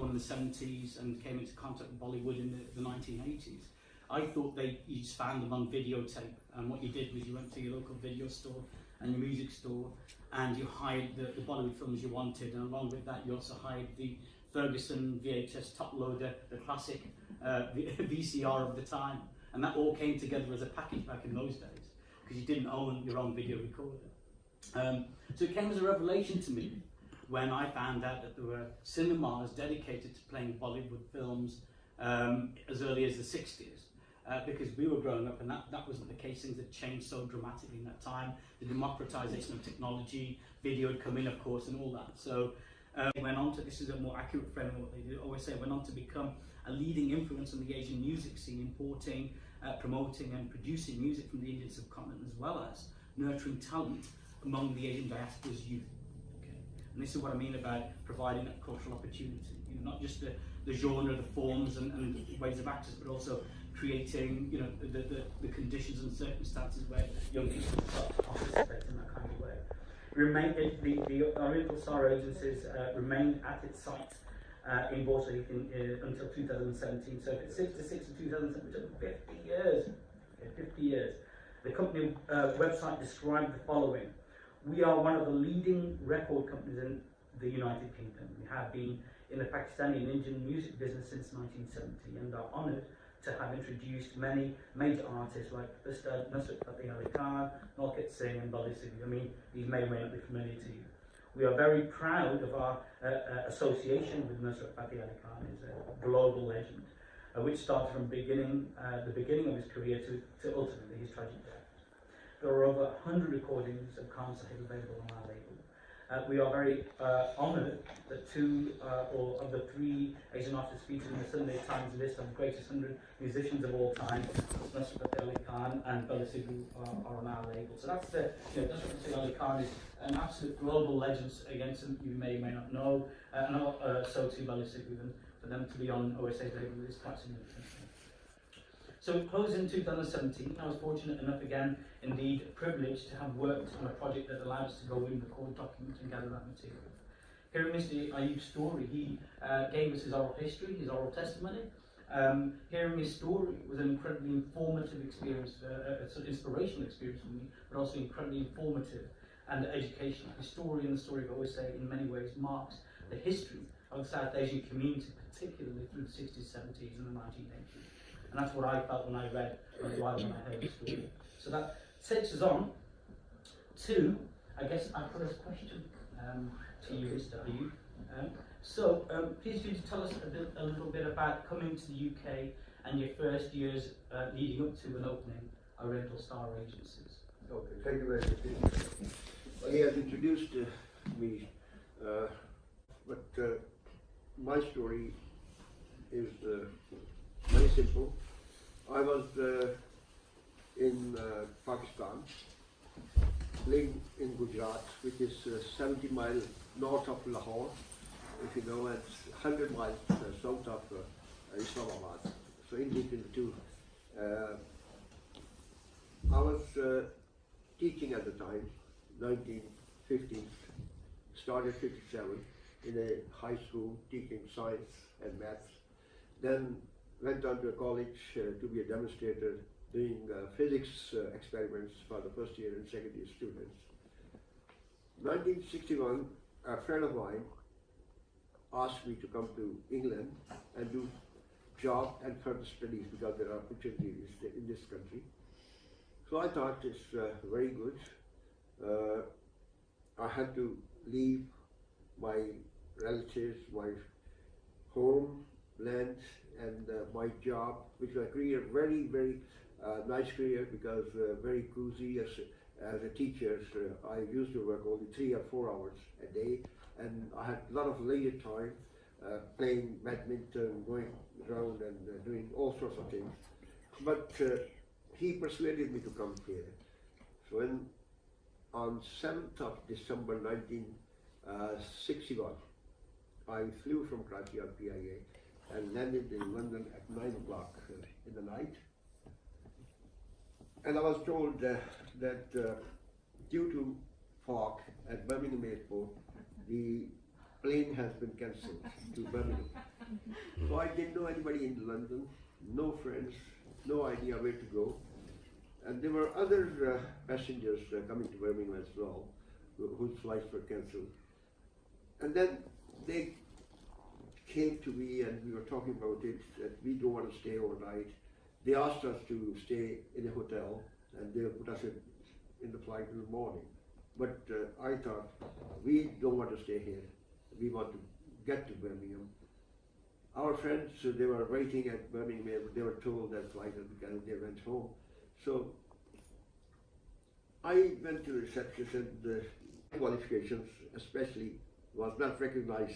from the 70s and came into contact with Bollywood in the 1980s, I thought you just found them on videotape, and what you did was you went to your local video store and your music store and you hired the Bollywood films you wanted, and along with that you also hired the Ferguson VHS top loader, the classic VCR of the time, and that all came together as a package back in those days because you didn't own your own video recorder. So it came as a revelation to me when I found out that there were cinemas dedicated to playing Bollywood films as early as the 60s. Because we were growing up and that wasn't the case. Things had changed so dramatically in that time. The democratization of technology, video had come in, of course, and all that. So they went on to, this is a more accurate frame of what they did, always say, went on to become a leading influence on the Asian music scene, importing, promoting and producing music from the Indian subcontinent, as well as nurturing talent among the Asian diaspora's youth. Okay? And this is what I mean about providing that cultural opportunity. You know, not just the genre, the forms and ways of access, but also creating, you know, the conditions and circumstances where young people start to participate in that kind of way. The Oriental Star agencies remained at its site in Borsa until 2017. So if it's 66 in 2017, it took 50 years. Okay, 50 years. The company website described the following: "We are one of the leading record companies in the United Kingdom. We have been in the Pakistani and Indian music business since 1970 and are honoured to have introduced many major artists like Nusrat Fateh Ali Khan, Nalkit Singh and Bali Sighi. I mean, these may or may not be familiar to you. We are very proud of our association with Nusrat Fateh Ali Khan. He's a global legend, which started from the beginning of his career to ultimately his tragic death. There are over 100 recordings of Khan Sahib available on our label. We are very honoured that two of the three Asian artists featured in the Sunday Times list of the greatest 100 musicians of all time, Nusrat Fateh Ali Khan and Bali Sighi, are on our label. So that's Nusrat Fateh Ali Khan is an absolute global legend, again, some you may or may not know, and so too Bali Sighi, and for them to be on OSA's label is quite significant. So it closed in 2017. I was fortunate enough, again, indeed privileged to have worked on a project that allowed us to go in, record, document and gather that material. Hearing Mr. Ayub's story, he gave us his oral history, his oral testimony. Hearing his story was an incredibly informative experience, an inspirational experience for me, but also incredibly informative and educational. His story and the story of OSA in many ways marks the history of the South Asian community, particularly through the 60s, 70s and the 1980s. And that's what I felt when I read when I heard the story. So that takes us on to, I guess, our first question to you, Mr. Ayub. Please do tell us a little bit about coming to the UK and your first years leading up to and opening Oriental Star agencies. Okay, thank you very much. Well, he has introduced me, but my story is very simple. I was in Pakistan, living in Gujarat, which is 70 miles north of Lahore, if you know, and 100 miles south of Islamabad. So in between the two. I was teaching at the time, 1950s, started 57 in a high school teaching science and maths. Then went on to a college to be a demonstrator doing physics experiments for the first year and second year students. 1961, a friend of mine asked me to come to England and do job and further studies because there are opportunities in this country. So I thought it's very good. I had to leave my relatives, my home, land, and my job, which was a career, very, very nice career, because very cozy as a teacher. I used to work only 3 or 4 hours a day, and I had a lot of leisure time playing badminton, going around and doing all sorts of things. But he persuaded me to come here. So on 7th of December 1961, I flew from Karachi on PIA and landed in London at 9 o'clock in the night. And I was told that due to fog at Birmingham Airport, the plane has been cancelled to Birmingham. So I didn't know anybody in London, no friends, no idea where to go. And there were other passengers coming to Birmingham as well, whose flights were cancelled. And then they came to me and we were talking about it, that we don't want to stay overnight. They asked us to stay in a hotel and they'll put us in the flight in the morning. But I thought, we don't want to stay here. We want to get to Birmingham. Our friends, they were waiting at Birmingham. They were told that flight had been cancelled. They went home. So I went to the reception and the qualifications especially was not recognized.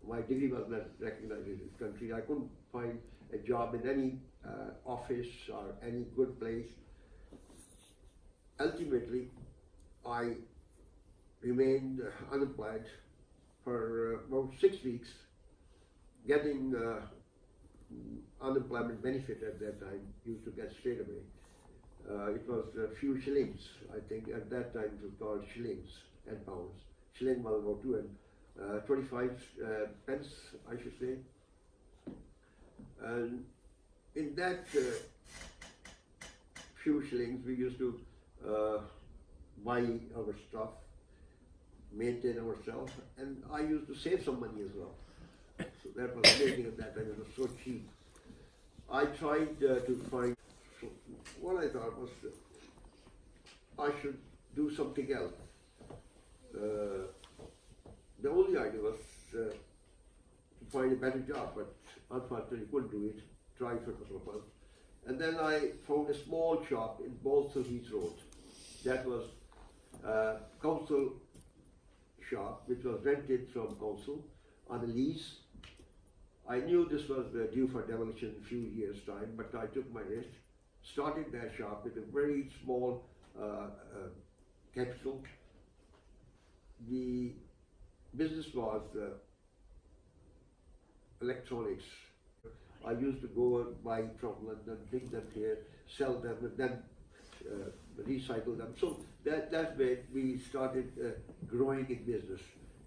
My degree was not recognized in this country. I couldn't find a job in any office or any good place. Ultimately, I remained unemployed for about 6 weeks, getting unemployment benefit at that time, used to get straight away. It was a few shillings, I think. At that time it was called shillings and pounds. Shilling was about 2.25 pence, I should say. And in that few shillings, we used to buy our stuff, maintain ourselves, and I used to save some money as well. So that was amazing at that time. It was so cheap. I tried to find. So what I thought was I should do something else. The only idea was to find a better job, but unfortunately couldn't do it. Tried for a couple of months. And then I found a small shop in Balsall Heath Road. That was a council shop which was rented from council on a lease. I knew this was due for demolition in a few years' time, but I took my risk. Started that shop with a very small capital. The business was electronics. I used to go and buy from London, bring them here, sell them, and then recycle them. So that way we started growing in business.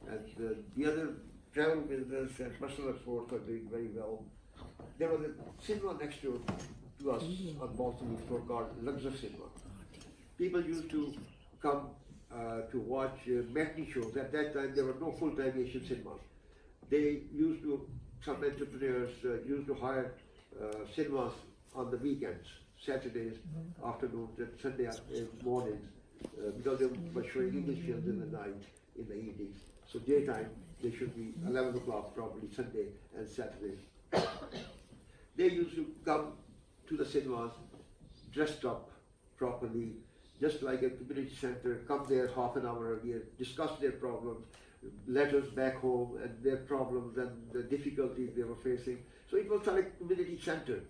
And the other travel business and personal sports are doing very well. There was a cinema next to us on Balsall Heath Road called Luxor Cinema. People used to come to watch matinee shows. At that time there were no full-time Asian cinemas. They used to, some entrepreneurs used to hire cinemas on the weekends, Saturdays afternoons and Sunday mornings, because they were showing English films in the night, in the evenings. So daytime, they should be 11 o'clock probably, Sunday and Saturday. They used to come to the cinemas dressed up properly, just like a community center, come there half an hour earlier, discuss their problems, letters back home and their problems and the difficulties they were facing. So it was like a community center,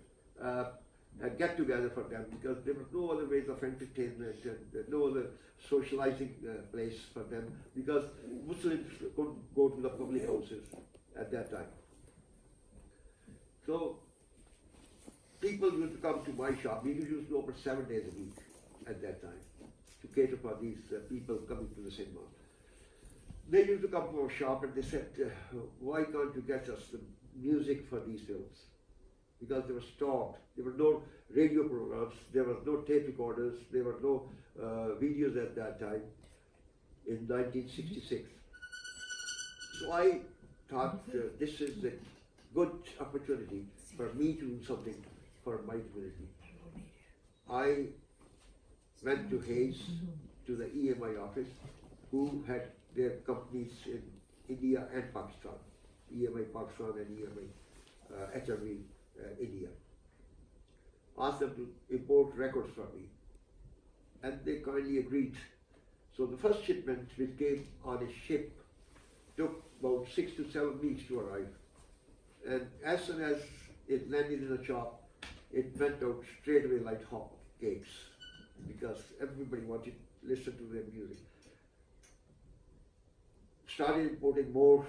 a get together for them, because there was no other ways of entertainment and no other socializing place for them, because Muslims couldn't go to the public houses at that time. So people used to come to my shop. We used to open 7 days a week at that time to cater for these people coming to the cinema. They used to come to our shop and they said, why can't you get us the music for these films? Because they were stopped. There were no radio programs, there was no tape recorders, there were no videos at that time in 1966. So I thought this is a good opportunity for me to do something for my community. I went to Hayes, to the EMI office, who had their companies in India and Pakistan, EMI Pakistan and EMI HMV India. Asked them to import records for me, and they kindly agreed. So the first shipment, which came on a ship, took about 6 to 7 weeks to arrive. And as soon as it landed in the shop, it went out straight away like hot cakes, because everybody wanted to listen to their music. Started importing more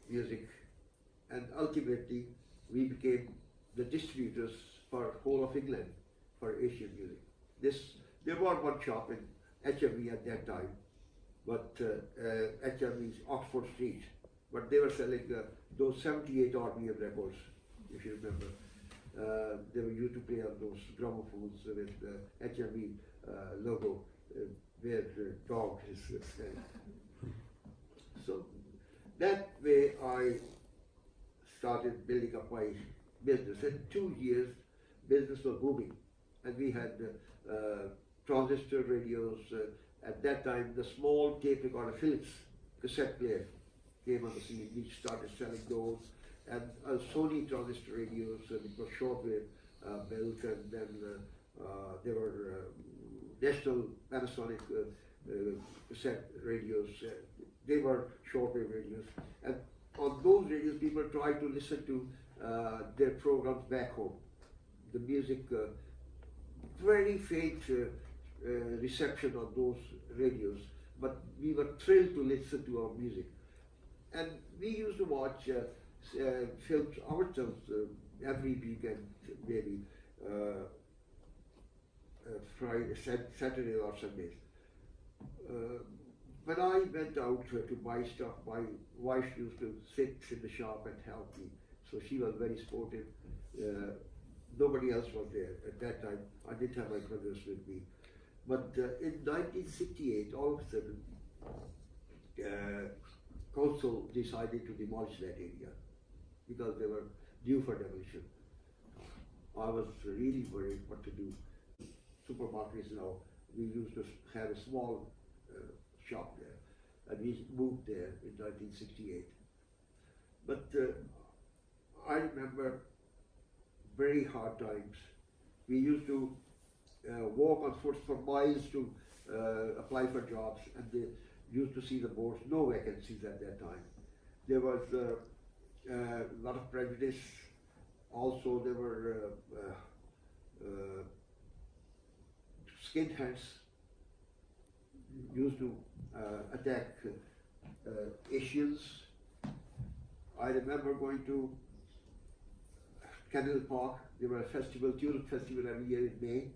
music, and ultimately we became the distributors for whole of England for Asian music. There was one shop in HMV at that time, but HMV's Oxford Street, but they were selling those 78 RPM records, if you remember. They were used to play on those gramophones with the HMV logo, where the dog is standing. So that way I started building up my business. In 2 years, business was booming, and we had transistor radios. At that time, the small tape recorder Philips cassette player came on the scene. We started selling those, and Sony transistor radios, which were shortwave built, and then there were National Panasonic cassette radios. They were shortwave radios, and on those radios, people tried to listen to their programs back home. The music, very faint reception on those radios, but we were thrilled to listen to our music. And we used to watch films ourselves every weekend, maybe Friday, Saturday or Sundays. When I went out to buy stuff, my wife used to sit in the shop and help me. So she was very supportive. Nobody else was there at that time. I didn't have my brothers with me. But in 1968, all of a sudden, council decided to demolish that area because they were due for demolition. I was really worried what to do. Supermarkets now, we used to have a small shop there, and we moved there in 1968. But I remember very hard times. We used to walk on foot for miles to apply for jobs, and they used to see the boards, no vacancies at that time. There was a lot of prejudice. Also, there were skinheads used to attack Asians. I remember going to Canal Park. There was a festival, Tulip Festival, every year in May.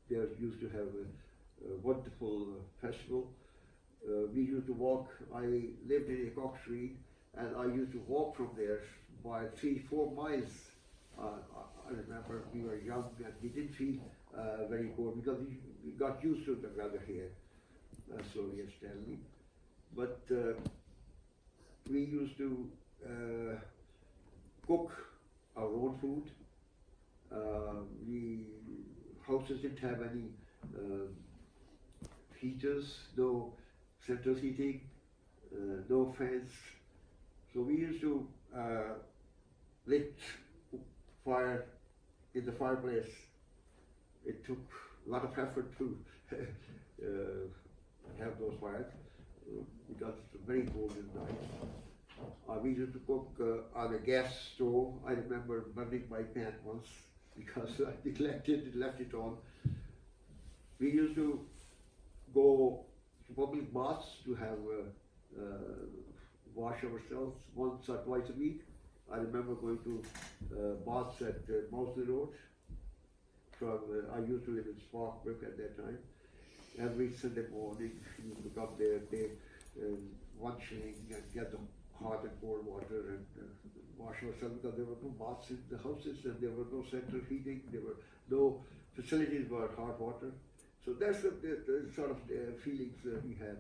They used to have a wonderful festival. We used to walk. I lived in Cox Street, and I used to walk from there by 3-4 miles. I remember we were young and we didn't feel very cold because we got used to the weather here. So yes, Stanley. But we used to cook our own food. Houses didn't have any heaters, no central heating, no fans. So we used to lit fire in the fireplace. It took a lot of effort to have those fires because it's very cold at night. We used to cook on a gas stove. I remember burning my pan once because I neglected it, left it on. We used to go to public baths to have wash ourselves once or twice a week. I remember going to baths at Mosley Road. I used to live in Sparkbrook at that time. Every Sunday morning, we used to come there, pay 1 shilling and get the hot and cold water and wash ourselves because there were no baths in the houses and there was no central heating. There were no facilities for hot water. So that's the sort of feelings we had.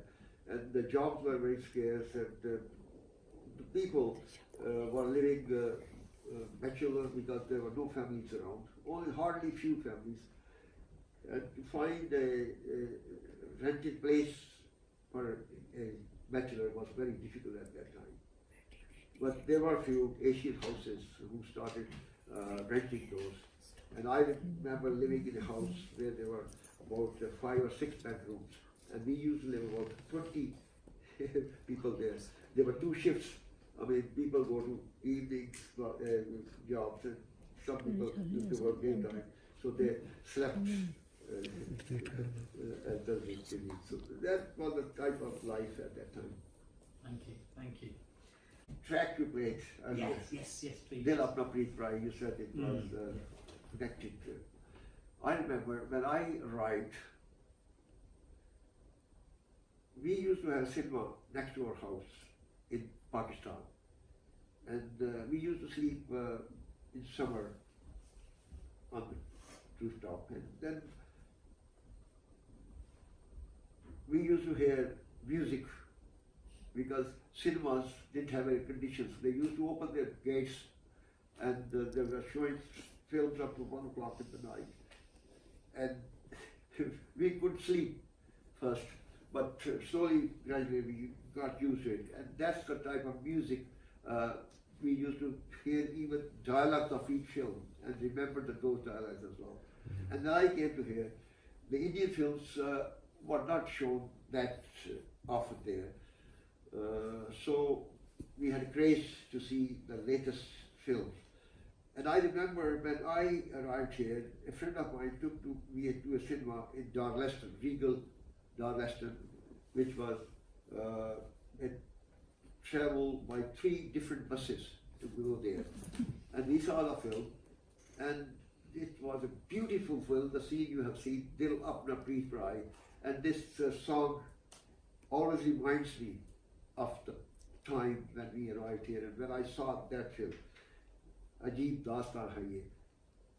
And the jobs were very scarce, and the people were living bachelor because there were no families around, only hardly few families. And to find a rented place for a bachelor was very difficult at that time. But there were a few Asian houses who started renting those. And I remember living in a house where there were about 5 or 6 bedrooms, and we used to live about 20 people there. There were 2 shifts. I mean, people go to evenings jobs, and some people used to work daytime, so they slept at the weekend. So that was the type of life at that time. Thank you, thank you. Track you played earlier. Yes, please. Dil Apna Preet Prai, you said it was connected to. I remember when I arrived, we used to have a cinema next to our house in Pakistan. And we used to sleep in summer on the rooftop. And then we used to hear music because cinemas didn't have air conditions. They used to open their gates and they were showing films up to 1 o'clock in the night. And we could sleep first, but slowly, gradually we got used to it. And that's the type of music we used to hear, even dialogues of each film, and remember those dialogues as well. And then I came to hear the Indian films were not shown that often there. So we had a craze to see the latest films. And I remember when I arrived here, a friend of mine took me to a cinema in Darleston, Regal Darleston, which was a travel by 3 different buses to go there. And we saw the film, and it was a beautiful film. The scene you have seen, Dil Apna Preet Prai, and this song always reminds me of the time when we arrived here and when I saw that film. Ajeeb Dastan Hai Ye.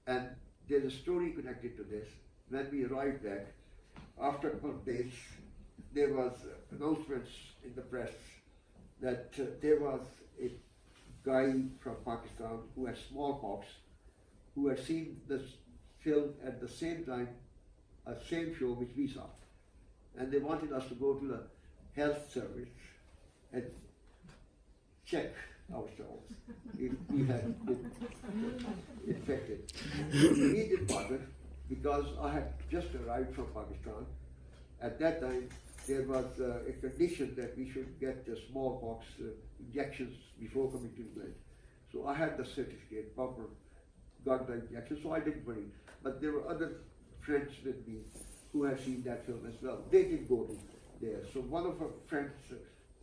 And there's a story connected to this. When we arrived back, after a couple of days, there was announcements in the press that there was a guy from Pakistan who had smallpox, who had seen this film at the same time, same show which we saw. And they wanted us to go to the health service and check ourselves if we had been infected. We didn't bother because I had just arrived from Pakistan. At that time, there was a condition that we should get the smallpox injections before coming to England. So I had the certificate, proper, got the injection, so I didn't worry. But there were other friends with me who had seen that film as well. They didn't go to there. So one of our friends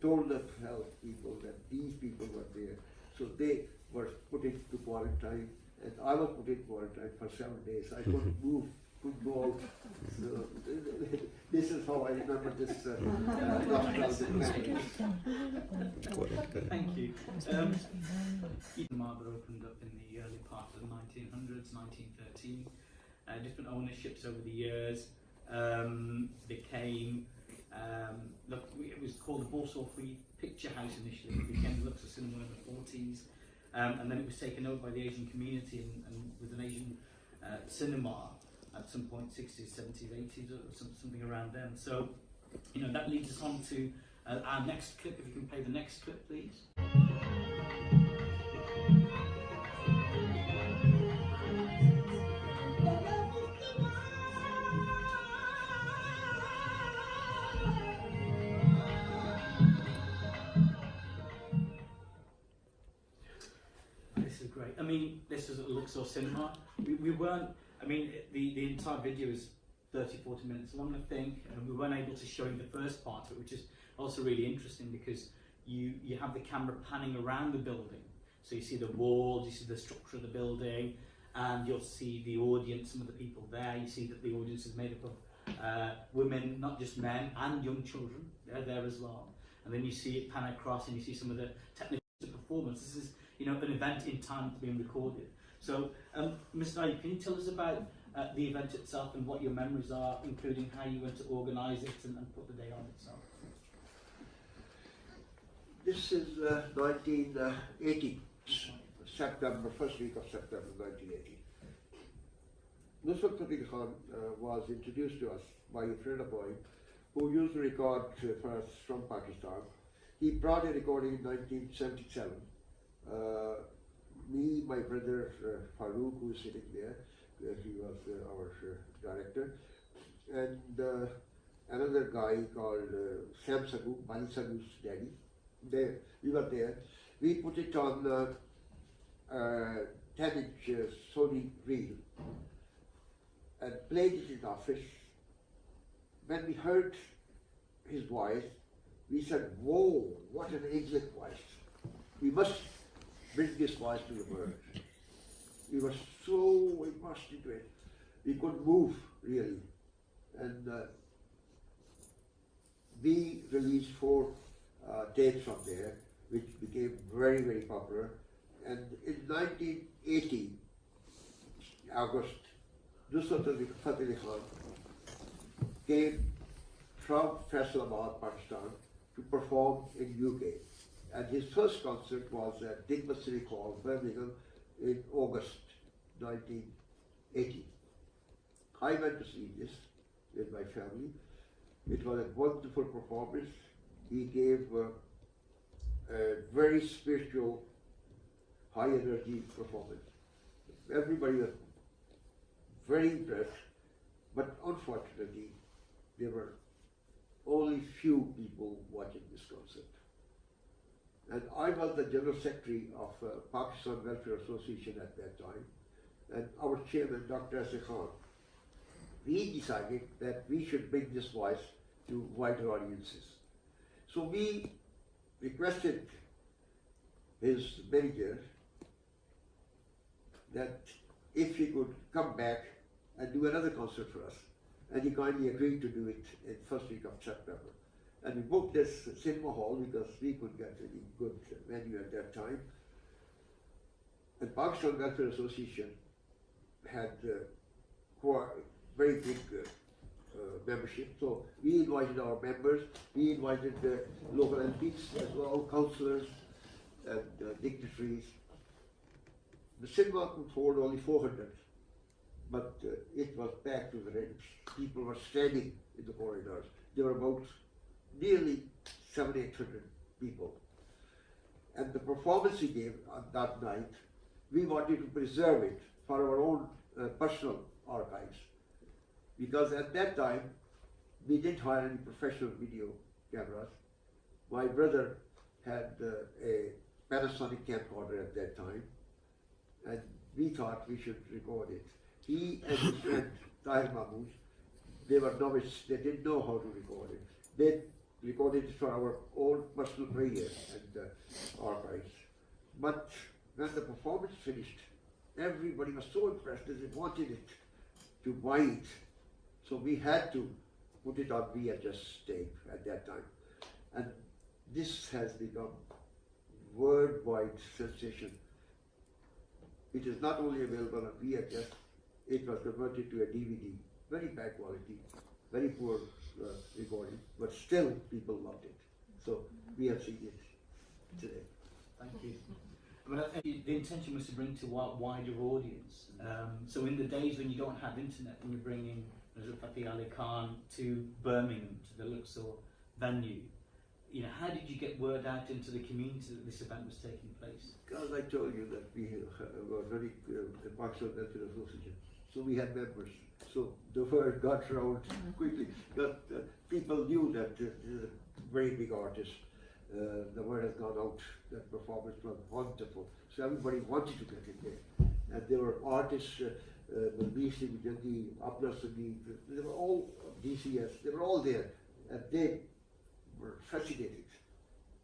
told the health people that these people were there. So they were put into quarantine, and I was put in quarantine for 7 days. I couldn't move, couldn't go out. So, this is how I remember this nostalgic memory. Thank you. Marber opened up in the early part of the 1900s, 1913. Different ownerships over the years became. It was called the Borsal Free Picture House initially. It became the Luxor Cinema in the 40s, and then it was taken over by the Asian community and with an Asian cinema at some point, 60s, 70s, 80s, or something around then. So, that leads us on to our next clip. If you can play the next clip, please. Great. I mean, this is at Luxor Cinema. We weren't, I mean, the entire video is 30-40 minutes long, I think, and we weren't able to show you the first part of it, which is also really interesting because you have the camera panning around the building. So you see the walls, you see the structure of the building, and you'll see the audience, some of the people there. You see that the audience is made up of women, not just men, and young children. They're there as well. And then you see it pan across and you see some of the technical performance. This is an event in time that's being recorded. So, Mr. Naik, can you tell us about the event itself and what your memories are, including how you went to organise it and put the day on itself? This is 1980, September, first week of September 1980. Nusrat Fateh Khan was introduced to us by a friend of mine who used to record for us from Pakistan. He brought a recording in 1977. Me, my brother Farooq, who is sitting there, he was our director, and another guy called Sam Sagu, Bani Sagu's daddy. We were there. We put it on 10-inch Sony reel and played it in the office. When we heard his voice, we said, "Whoa, what an exit voice. We must bring this voice to the world." We were so immersed into it. We couldn't move, really. And we released 4 tapes from there. which became very, very popular. And in 1980, August, Nusrat Ali Khan came from Faisalabad, Pakistan, to perform in UK. And his first concert was at Digmas City Hall, Birmingham, in August 1980. I went to see this with my family. It was a wonderful performance. He gave a very spiritual, high energy performance. Everybody was very impressed, but unfortunately, there were only few people watching this concert. And I was the General Secretary of Pakistan Welfare Association at that time, and our chairman, Dr. S. Khan, we decided that we should bring this voice to wider audiences. So we requested his manager that if he could come back and do another concert for us. And he kindly agreed to do it in first week of September. And we booked this cinema hall because we couldn't get any good venue at that time. And Pakistan Welfare Association had very big membership. So we invited our members, we invited the local MPs as well, councillors and dignitaries. The cinema could hold only 400, but it was packed to the ribs. People were standing in the corridors. There were about nearly 700-800 people. And the performance he gave on that night, we wanted to preserve it for our own personal archives. Because at that time, we didn't hire any professional video cameras. My brother had a Panasonic camcorder at that time, and we thought we should record it. He and his friend, Tahir Mahmood, they were novice, they didn't know how to record it. They recorded it for our own personal prayer and archives. But when the performance finished, everybody was so impressed that they wanted it to buy it. So we had to put it on VHS tape at that time. And this has become worldwide sensation. It is not only available on VHS, it was converted to a DVD, very bad quality, very poor recording, but still people loved it. So we have seen it today. Thank you. But the intention was to bring to a wider audience. So in the days when you don't have internet, when you're bringing Fateh Ali Khan to Birmingham, to the Luxor venue, you know, how did you get word out into the community that this event was taking place? Because I told you that we were running the Pakistan Welfare Association, so we had members. So the word got around quickly. Because people knew that this is a very big artist. The word has gone out. That performance was wonderful. So everybody wanted to get in there. And there were artists, Balbir Singh Jaggi, Apna Sangeet, they were all DCS, they were all there. And they were fascinated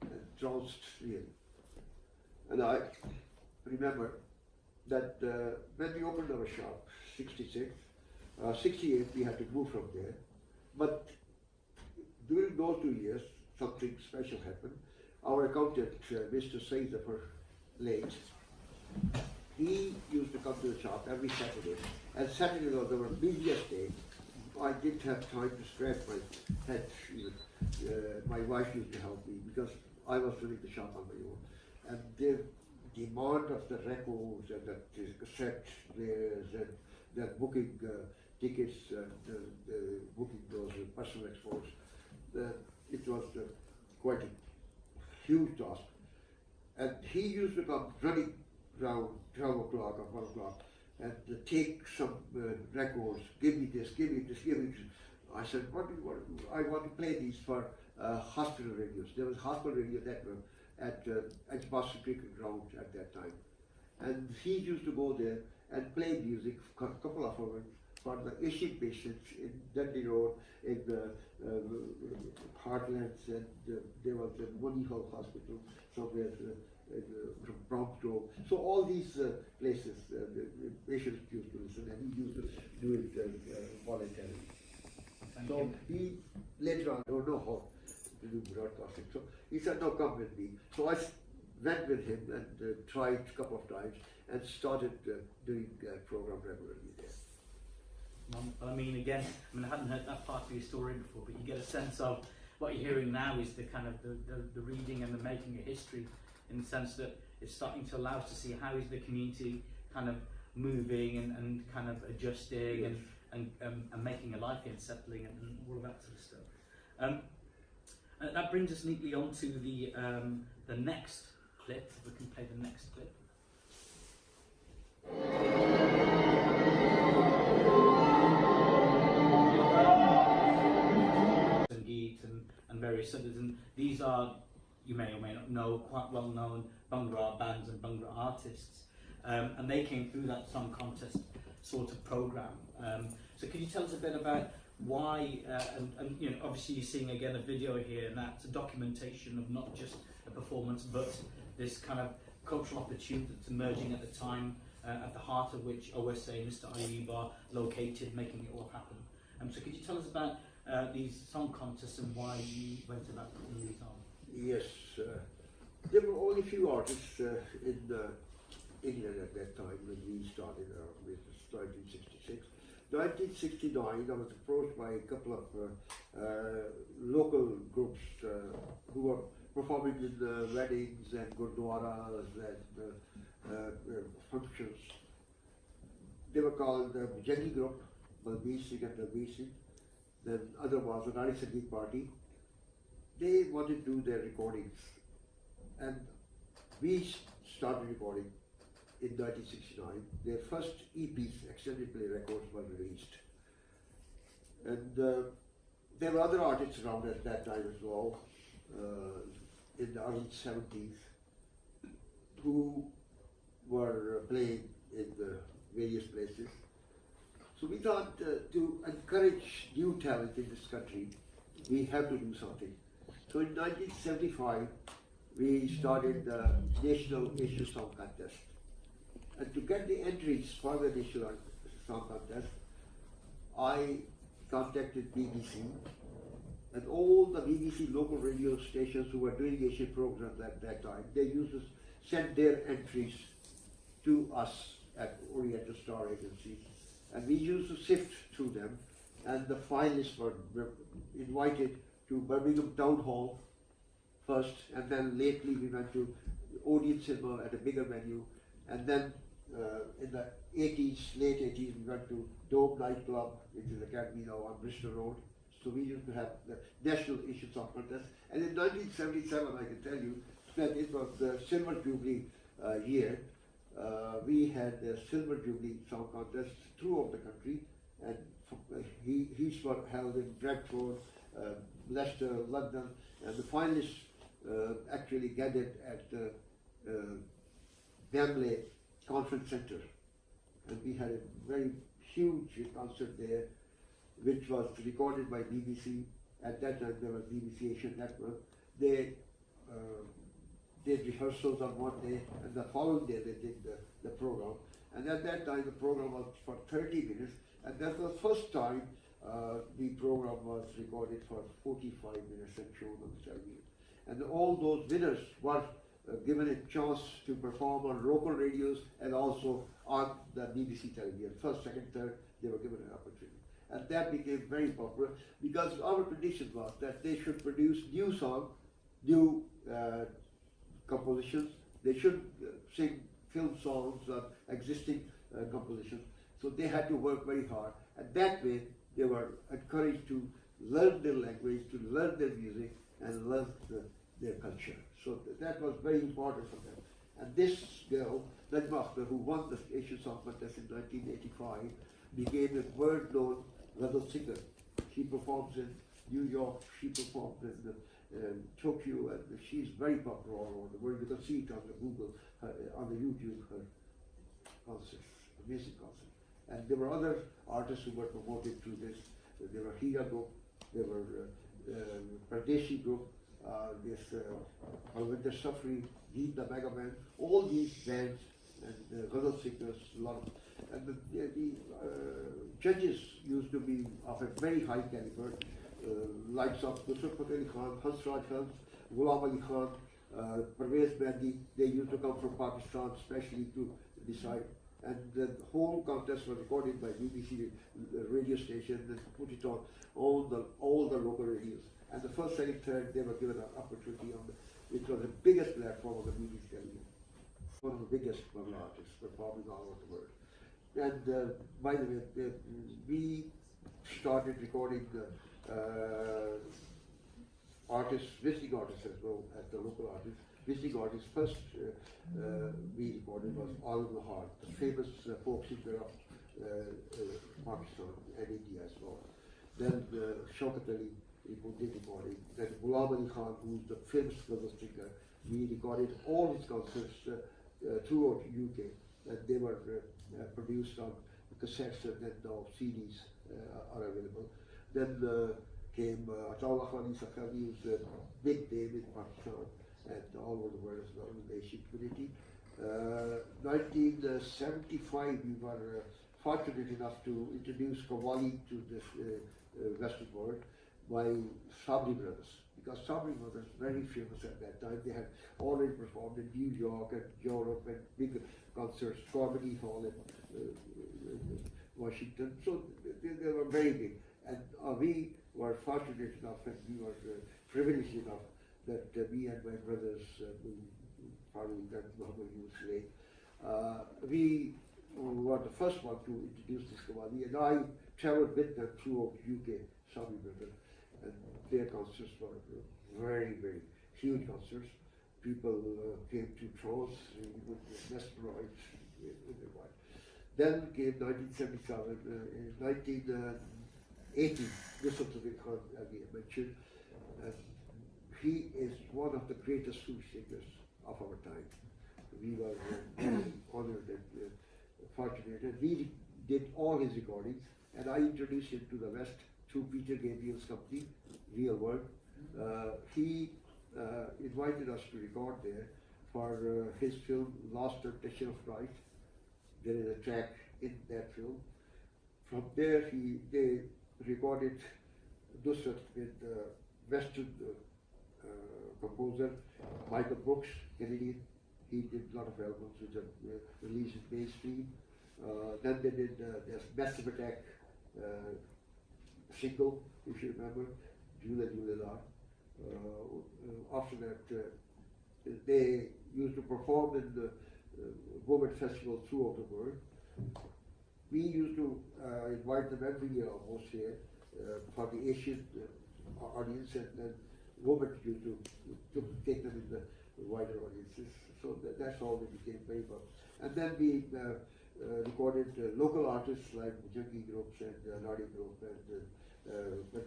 and trounced really. And I remember that when we opened our shop, 68 we had to move from there. But during those 2 years, something special happened. Our accountant, Mr. Saeed Zafar, late, he used to come to the shop every Saturday. And Saturday was our busiest day. I didn't have time to scratch my head even. My wife used to help me because I was running the shop on my own. And the demand of the records and the cassette players and the booking tickets and booking those personal exports, it was quite a huge task. And he used to come running around 12 o'clock or 1 o'clock and take some records, give me this, give me this, give me this. I said, what do you want to do? I want to play these for hospital radios. There was a hospital radio network at Boston Cricket Ground at that time. And he used to go there and play music for a couple of hours for the Asian patients in Dundee Road, in Heartlands, and there was the Money Hall Hospital somewhere from Brompton. So all these places, the patients used to listen, and he used to do it voluntarily. So he later on, I don't know how, to do broadcasting. So he said, no, come with me. So I went with him and tried a couple of times and started doing program regularly there. I mean, again, I hadn't heard that part of your story before, but you get a sense of what you're hearing now is the kind of the reading and the making of history, in the sense that it's starting to allow us to see how is the community kind of moving and kind of adjusting, Yes. and making a life and settling and all of that sort of stuff. And that brings us neatly on to the next clip. If we can play the next clip. And various others, and these are, you may or may not know, quite well known Bhangra bands and Bhangra artists, and they came through that song contest sort of program. So could you tell us a bit about why, and you know, obviously you're seeing again a video here, and that's a documentation of not just a performance but this kind of cultural opportunity that's emerging at the time, at the heart of which OSA and Mr. Ayub are located, making it all happen. So could you tell us about these song contests and why you went about putting these on? Yes, there were only few artists in England at that time when we started our business, 1966. 1969, I was approached by a couple of local groups who were performing in weddings and gurdwaras and functions. They were called the Jenny Group, Balbir Singh and Balbir Singh. Then other was the Nari Sangeet Party. They wanted to do their recordings, and we started recording in 1969. Their first EPs, extended play records, were released. And there were other artists around at that time as well, in the early 70s, who were playing in the various places. So we thought to encourage new talent in this country, we have to do something. So in 1975, we started the National Asian Song Contest. And to get the entries for the National Song Contest, I contacted BBC, and all the BBC local radio stations who were doing Asian programs at that time, they used to send their entries to us at Oriental Star Agency. And we used to sift through them, and the finalists were invited to Birmingham Town Hall first, and then lately we went to Odeon Cinema at a bigger venue, and then in the 80s, late 80s, we went to Dome Nightclub, which is Academy now on Bristol Road. So we used to have the National Asian Song Contest. And in 1977, I can tell you that it was the Silver Jubilee year. We had the Silver Jubilee Song Contest throughout the country, and he's were held in Bradford, Leicester, London, and the finalists actually gathered at the Wembley Conference Centre, and we had a very huge concert there, which was recorded by BBC. At that time there was BBC Asian Network. They did rehearsals on one day, and the following day they did the program. And at that time the program was for 30 minutes, and that was the first time the program was recorded for 45 minutes and shown on the television. And all those winners were given a chance to perform on local radios and also on the BBC television. First, second, third, they were given an opportunity. And that became very popular because our tradition was that they should produce new songs, new compositions. They should sing film songs or existing compositions. So they had to work very hard. And that way, they were encouraged to learn their language, to learn their music, and learn their culture. So that was very important for them. And this girl, Najma Akhtar, who won the Asian Song Contest in 1985, became a world-known ghazal singer. She performs in New York, she performs in Tokyo, and she's very popular all over the world. You can see it on the Google, on the YouTube, her concerts, amazing concerts. And there were other artists who were promoted through this. There were Hira Group, there were Pradeshi Group, this Alvinder Safri, Deep the Mega Band, all these bands and ghazal singers, a lot of, and the judges used to be of a very high caliber. likes of Nusrat Fateh Ali Khan, Hansraj Khan, Ghulam Ali Khan, Parvez Mehdi. They used to come from Pakistan especially to decide. And the whole contest was recorded by BBC radio station and put it on all the local radios. And the first, second, third, they were given an opportunity on which was the biggest platform of the BBC television. One of the biggest Bangla artists performing all over the world. And by the way, we started recording artists, visiting artists as well as the local artists. Visiting artists first we recorded was Alam Lahar, the famous folk singer of Pakistan and India as well. Then Shaukat Ali, we did recording. Then Ghulam Ali Khan, who is the famous ghazal singer, we recorded all his concerts throughout UK, and they were produced on cassettes and then now CDs are available. Then came Ataullah Khan Safavi, who's a big name in Pakistan and all over the world as well in the Asian community. 1975, we were fortunate enough to introduce Qawwali to this Western world by Sabri Brothers, because Sabri Brothers were very famous at that time. They had already performed in New York and Europe and big concerts, Carnegie Hall in Washington. So they were very big. And we were fortunate enough and we were privileged enough that me and my brothers, following that Muhammad Yusuf, we were the first one to introduce this Qawwali, and I traveled with them throughout UK, Sabri Brothers, and their concerts were very, very huge concerts. People came to thrones, mesmerized in their mind. Then came 1977, in 1980, Nusrat Fateh Khan, as we mentioned, and he is one of the greatest Sufi singers of our time. We were very honored and fortunate, and we did all his recordings, and I introduced him to the West through Peter Gabriel's company, Real World. He invited us to record there for his film Last Temptation of Christ. There is a track in that film. From there they recorded Nusrat with Western composer Michael Brooks, Canadian. He did a lot of albums which are released in mainstream. Then they did this Massive Attack single, if you remember, Jula Jula La. After that, they used to perform in the women festivals throughout the world. We used to invite them every year almost here for the Asian audience, and then women used to take them in the wider audiences. So that's how they became very well. And then we recorded local artists like Mujangi groups and Nadi group and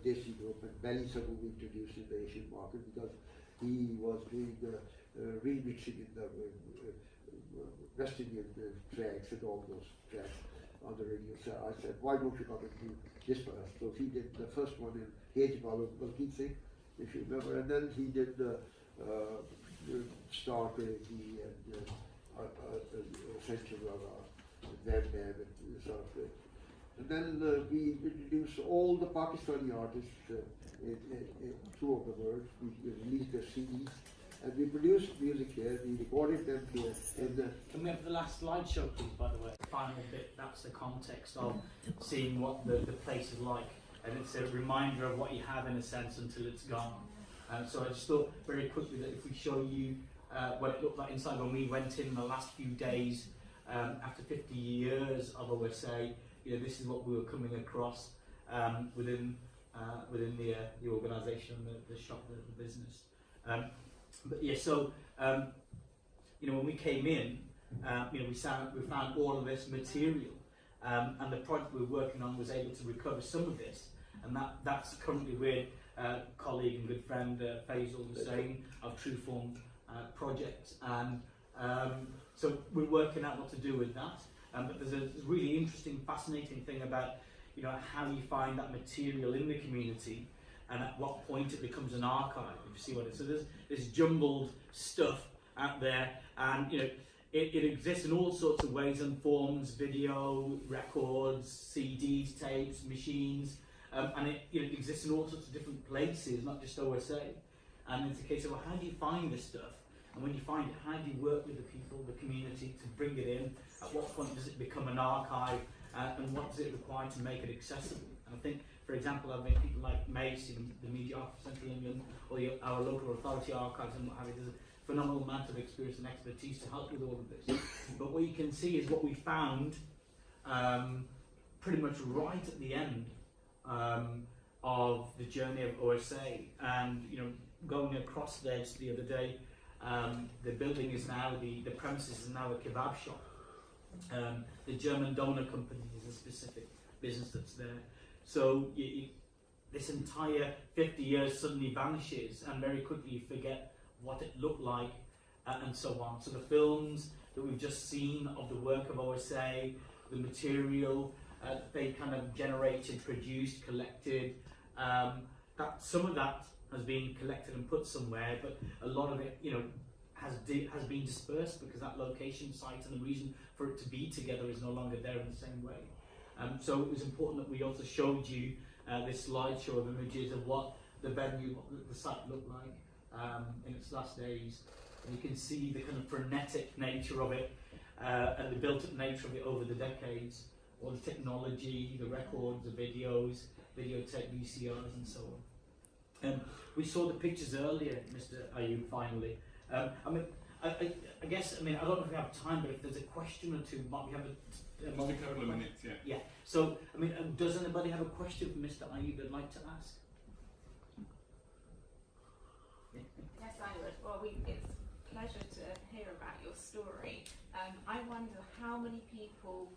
Desi group, and Bali Sabu we introduced in the Asian market because he was doing remixing in the West Indian tracks and all those tracks on the radio. So I said, why don't you come and do this for us? So he did the first one in Hej Balkit Singh, if you remember, and then he did Star Quality and Essential Bam Bam and sort of. And then we introduced all the Pakistani artists throughout the world. We released their CDs. And we produced music here, we recorded them here. Can we have the last slideshow, please, by the way? The final bit, that's the context of seeing what the place is like. And it's a reminder of what you have, in a sense, until it's gone. So I just thought very quickly that if we show you what it looked like inside when we went in the last few days, after 50 years of OSA, this is what we were coming across within the organisation, the shop, the business. But yeah, so when we came in, we found all of this material, and the project we were working on was able to recover some of this, and that's currently with colleague and good friend Faisal Hussain of Trueform Project, and so we're working out what to do with that. But there's a really interesting, fascinating thing about how you find that material in the community, and at what point it becomes an archive. If you see what it is, so there's this jumbled stuff out there, and it exists in all sorts of ways and forms: video, records, CDs, tapes, machines, and it, you know, it exists in all sorts of different places, not just OSA. And it's a case of, well, how do you find this stuff? And when you find it, how do you work with the people, the community, to bring it in? At what point does it become an archive? And what does it require to make it accessible? And I think, for example, I've made people like Mace, the Media Archive of Central England, or our local authority archives and what have you. There's a phenomenal amount of experience and expertise to help with all of this. But what you can see is what we found pretty much right at the end of the journey of OSA. And, you know, going across there just the other day, the building is now, the premises is now a kebab shop. The German donor company is a specific business that's there. So this entire 50 years suddenly vanishes, and very quickly you forget what it looked like, and so on. So the films that we've just seen of the work of OSA, the material they kind of generated, produced, collected, that some of that has been collected and put somewhere, but a lot of it, you know, has been dispersed because that location site and the reason for it to be together is no longer there in the same way. So it was important that we also showed you this slideshow of images of what the venue, what the site looked like in its last days. And you can see the kind of frenetic nature of it and the built-up nature of it over the decades. All the technology, the records, the videos, videotape, VCRs, and so on. We saw the pictures earlier, Mr. Ayub, finally. I mean, I guess, I mean, I don't know if we have time, but if there's a question or two, might we have a just a couple of minutes, yeah. Yeah. So, I mean, does anybody have a question for Mr. Ayub they'd like to ask? Yes, I would. Well, it's a pleasure to hear about your story. I wonder how many people,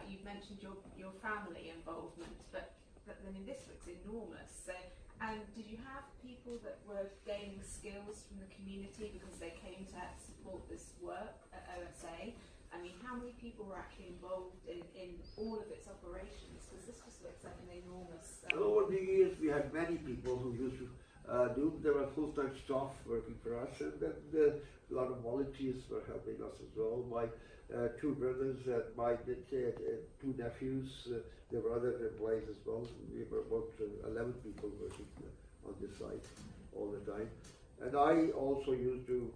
you've mentioned your family involvement, but I mean, this looks enormous. So, and did you have people that were gaining skills from the community because they came to support this work at OSA? I mean, how many people were actually involved in all of its operations? Because this just looks like an enormous... Over the years, we had many people who used to there were full-time staff working for us, and then a lot of volunteers were helping us as well. My two brothers and my two nephews, there were other employees as well. We were about 11 people working on this site all the time. And I also used to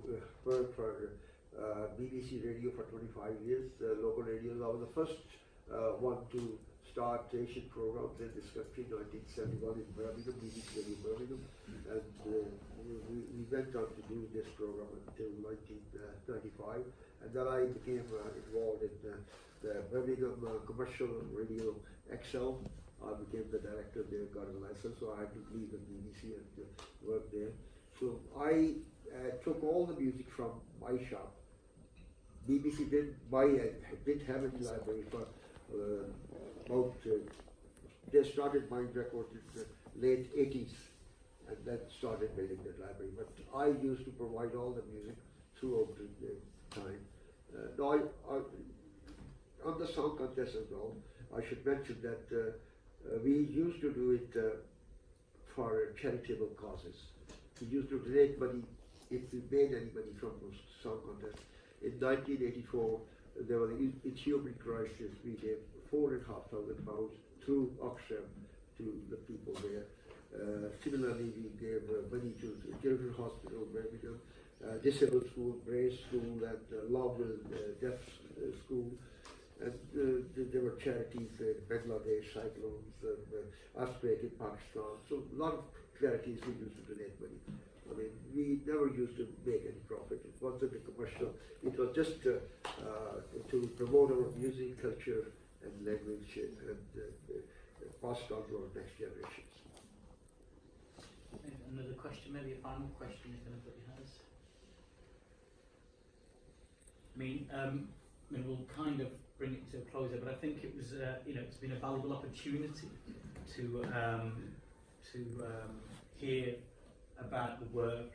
work for BBC Radio for 25 years, local radio. I was the first one to start Asian programs in this country in 1971 in Birmingham, BBC Radio Birmingham. And we went on to do this program until 1995. And then I became involved in the Birmingham Commercial Radio XL. I became the director there, got a license, so I had to leave the BBC and work there. So I took all the music from my shop. BBC didn't have any library for they started buying records in the late 80s and then started building that library. But I used to provide all the music throughout the time. On the song contest as well, I should mention that we used to do it for charitable causes. We used to donate money if we made any money from those song contests. In 1984, there was the Ethiopian crisis. We gave £4,500 through Oxfam to the people there. Similarly, we gave money to the Children's Hospital, Birmingham, Disabled School, Brace School, and Longville Deaf School. And there were charities in Bangladesh, cyclones, earthquake in Pakistan. So a lot of charities we used to donate money. I mean, we never used to make any profit. It wasn't a commercial. It was just to promote our music, culture, and language, and pass it on to our next generations. Another question, maybe a final question if anybody has. I mean, we'll kind of bring it to a close there, but I think it was, it's been a valuable opportunity to hear about the work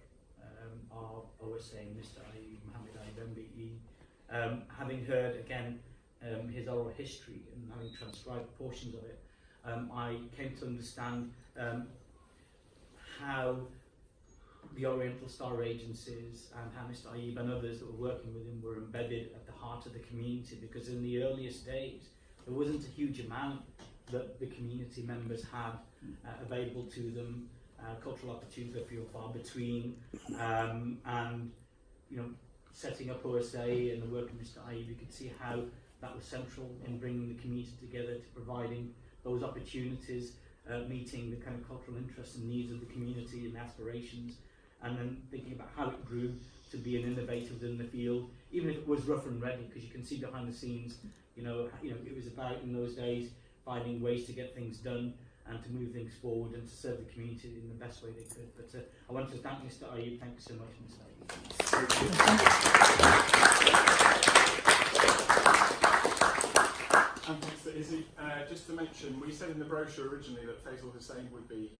of OSA, Mr. Mohammed Ayub MBE. Having heard again his oral history and having transcribed portions of it, I came to understand how the Oriental Star agencies and how Mr. Ayub and others that were working with him were embedded at the heart of the community, because in the earliest days there wasn't a huge amount that the community members had available to them. Cultural opportunities are few and far between, and you know, setting up OSA and the work of Mr. Aib, you could see how that was central in bringing the community together, to providing those opportunities, meeting the kind of cultural interests and needs of the community and aspirations, and then thinking about how it grew to be an innovator within the field, even if it was rough and ready, because you can see behind the scenes, you know, it was about in those days finding ways to get things done and to move things forward and to serve the community in the best way they could. But I want to thank Mr. Aib. Thank you so much, Mr. Aib. And thanks to Izzy. Just to mention, we said in the brochure originally that Faisal Hussain would be